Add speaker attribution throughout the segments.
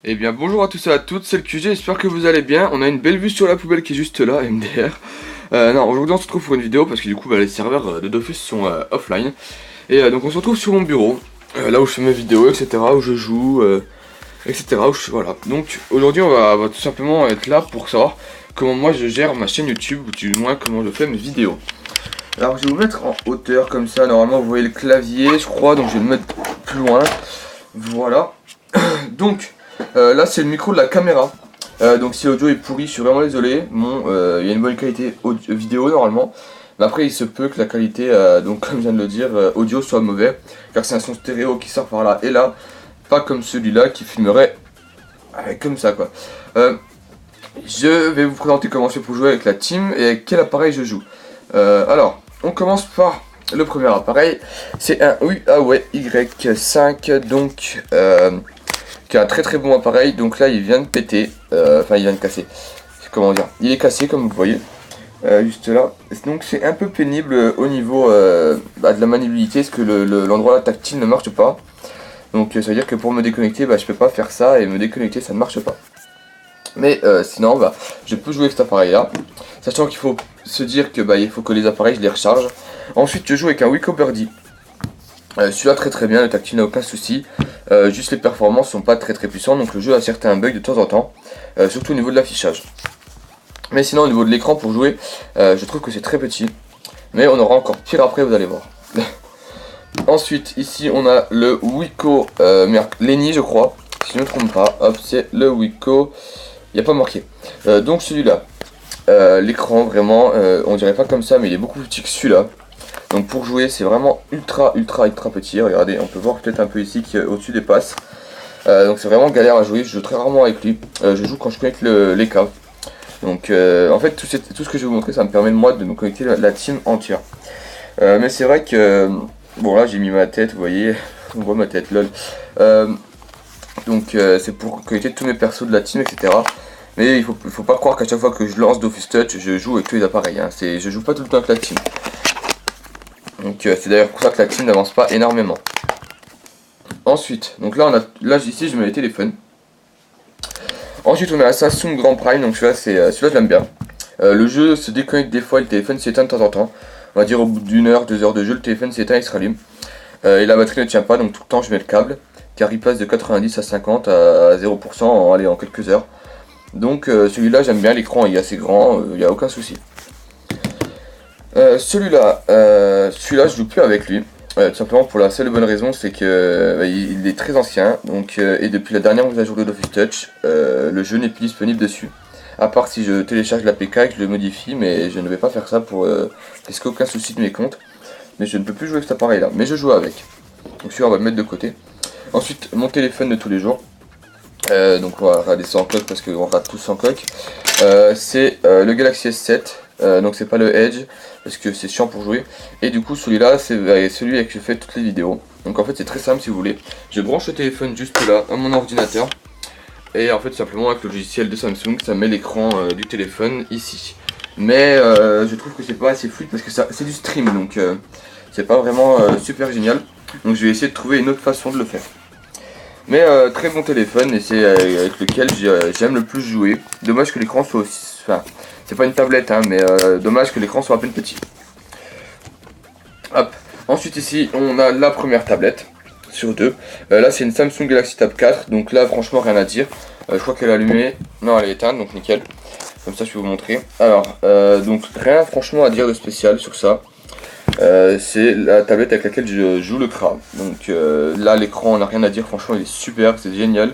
Speaker 1: Eh bien bonjour à tous et à toutes, c'est le QG, j'espère que vous allez bien. On a une belle vue sur la poubelle qui est juste là, MDR. Non, aujourd'hui on se retrouve pour une vidéo parce que du coup les serveurs de Dofus sont offline. Et donc on se retrouve sur mon bureau, là où je fais mes vidéos, etc., où je joue, etc. Voilà. Donc aujourd'hui on va tout simplement être là pour savoir comment moi je gère ma chaîne YouTube, ou du moins comment je fais mes vidéos. Alors je vais vous mettre en hauteur comme ça, normalement vous voyez le clavier je crois, donc je vais le mettre plus loin. Voilà. Donc là c'est le micro de la caméra. Donc si l'audio est pourri, je suis vraiment désolé. Bon, il y a une bonne qualité vidéo normalement. Mais après il se peut que la qualité, donc comme je viens de le dire, audio soit mauvais. Car c'est un son stéréo qui sort par là et là. Pas comme celui-là qui filmerait comme ça quoi. Je vais vous présenter comment je fais pour jouer avec la team et avec quel appareil je joue. Alors, on commence par le premier appareil. C'est un Huawei Y5, donc qui est un très très bon appareil. Donc là il vient de péter, enfin il vient de casser, comment dire, il est cassé comme vous voyez, juste là. Donc c'est un peu pénible au niveau de la maniabilité, parce que l'endroit là tactile ne marche pas. Donc ça veut dire que pour me déconnecter, je peux pas faire ça, et me déconnecter ça ne marche pas. Mais sinon je peux jouer avec cet appareil là, sachant qu'il faut se dire que il faut que les appareils je les recharge. Ensuite je joue avec un Wiko Birdie. Celui-là très très bien, le tactile n'a aucun souci, juste les performances sont pas très très puissantes, donc le jeu a certains bugs de temps en temps, surtout au niveau de l'affichage. Mais sinon au niveau de l'écran pour jouer, je trouve que c'est très petit, mais on aura encore pire après, vous allez voir. Ensuite ici on a le Wiko Lenny je crois, si je ne me trompe pas, hop c'est le Wiko, il n'y a pas marqué. Donc celui-là, l'écran vraiment, on dirait pas comme ça mais il est beaucoup plus petit que celui-là. Donc pour jouer c'est vraiment ultra petit, regardez on peut voir peut-être un peu ici au-dessus des passes. Donc c'est vraiment galère à jouer, je joue très rarement avec lui, je joue quand je connecte les câbles. Donc en fait tout ce que je vais vous montrer ça me permet moi de me connecter la team entière. Mais c'est vrai que, bon là j'ai mis ma tête, vous voyez, on voit ma tête lol. Donc c'est pour connecter tous mes persos de la team etc. Mais il faut pas croire qu'à chaque fois que je lance Dofus Touch je joue avec tous les appareils, hein. Je joue pas tout le temps avec la team. Donc c'est d'ailleurs pour ça que la team n'avance pas énormément. Ensuite, donc là ici je mets les téléphones. Ensuite on a un Samsung Grand Prime, donc celui-là je l'aime bien. Le jeu se déconnecte des fois, le téléphone s'éteint de temps en temps. On va dire au bout d'une heure, 2 heures de jeu, le téléphone s'éteint et se rallume. Et la batterie ne tient pas, donc tout le temps je mets le câble, car il passe de 90 à 50 à 0% en quelques heures. Donc celui-là j'aime bien, l'écran est assez grand, il n'y a aucun souci. Celui-là je joue plus avec lui, tout simplement pour la seule et bonne raison, c'est que il est très ancien, donc et depuis la dernière mise à jour de Dofus Touch, le jeu n'est plus disponible dessus. À part si je télécharge l'APK et que je le modifie, mais je ne vais pas faire ça pour risquer aucun souci de mes comptes. Mais je ne peux plus jouer avec cet appareil là, mais je joue avec. Donc celui-là on va le mettre de côté. Ensuite mon téléphone de tous les jours. Donc on va regarder ça en coque parce qu'on rate tous en coque. C'est le Galaxy S7, donc c'est pas le Edge parce que c'est chiant pour jouer. Et du coup celui-là c'est celui avec qui je fais toutes les vidéos. Donc en fait c'est très simple si vous voulez. Je branche le téléphone juste là à mon ordinateur. Et en fait simplement avec le logiciel de Samsung ça met l'écran du téléphone ici. Mais je trouve que c'est pas assez fluide parce que c'est du stream, donc c'est pas vraiment super génial. Donc je vais essayer de trouver une autre façon de le faire. Mais très bon téléphone et c'est avec lequel j'aime le plus jouer. Dommage que l'écran soit aussi... Enfin, c'est pas une tablette hein, mais dommage que l'écran soit à peine petit. Hop. Ensuite ici on a la première tablette sur deux. Là c'est une Samsung Galaxy Tab 4, donc là franchement rien à dire. Je crois qu'elle est allumée, non elle est éteinte, donc nickel. Comme ça je peux vous montrer. Alors donc rien franchement à dire de spécial sur ça. C'est la tablette avec laquelle je joue le CRA. Donc là l'écran on n'a rien à dire, franchement il est super, c'est génial.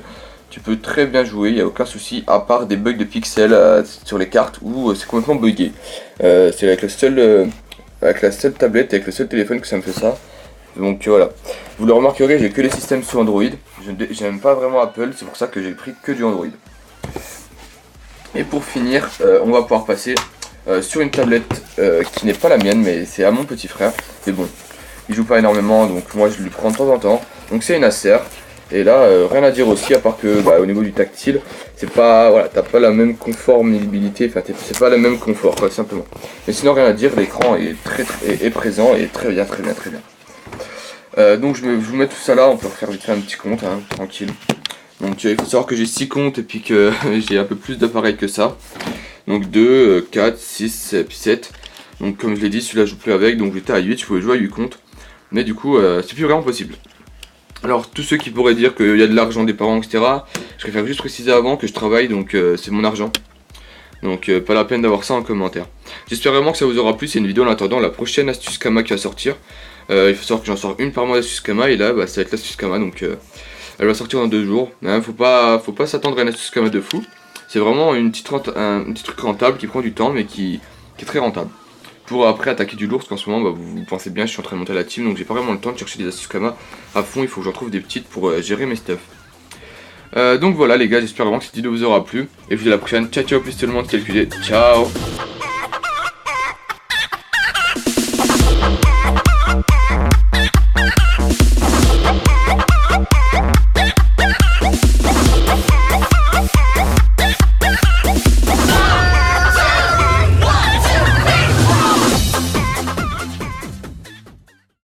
Speaker 1: Tu peux très bien jouer, il n'y a aucun souci, à part des bugs de pixels sur les cartes où c'est complètement buggé. C'est avec la seule tablette et avec le seul téléphone que ça me fait ça. Donc voilà, vous le remarquerez, j'ai que les systèmes sous Android. J'aime pas vraiment Apple, c'est pour ça que j'ai pris que du Android. Et pour finir, on va pouvoir passer sur une tablette qui n'est pas la mienne, mais c'est à mon petit frère. Mais bon, il joue pas énormément, donc moi je lui prends de temps en temps. Donc c'est une Acer. Et là, rien à dire aussi, à part que au niveau du tactile, c'est pas, voilà, t'as pas la même conformabilité, enfin c'est pas le même confort, quoi, simplement. Mais sinon rien à dire, l'écran est est présent et très bien. Donc je vous mets tout ça là, on peut refaire vite fait un petit compte, hein, tranquille. Donc il faut savoir que j'ai 6 comptes et puis que j'ai un peu plus d'appareils que ça. Donc 2, 4, 6, puis 7. Donc comme je l'ai dit, celui-là je joue plus avec, donc j'étais à 8, je pouvais jouer à 8 comptes. Mais du coup, c'est plus vraiment possible. Alors tous ceux qui pourraient dire qu'il y a de l'argent des parents, etc. Je préfère juste préciser avant que je travaille, donc c'est mon argent. Donc pas la peine d'avoir ça en commentaire. J'espère vraiment que ça vous aura plu, c'est une vidéo en attendant la prochaine astuce Kama qui va sortir. Il faut savoir que j'en sors une par mois d'astuce Kama, et là ça va être l'astuce Kama, donc elle va sortir dans 2 jours. Hein, faut pas s'attendre à une astuce Kama de fou. C'est vraiment un petit truc rentable qui prend du temps mais qui est très rentable. Pour après attaquer du lourd, parce qu'en ce moment vous pensez bien, je suis en train de monter la team, donc j'ai pas vraiment le temps de chercher des astuces Kama à fond, il faut que j'en trouve des petites pour gérer mes stuff. Donc voilà les gars, j'espère vraiment que cette vidéo vous aura plu, et je vous dis à la prochaine, ciao ciao plus tout le monde, c'était le QG, ciao.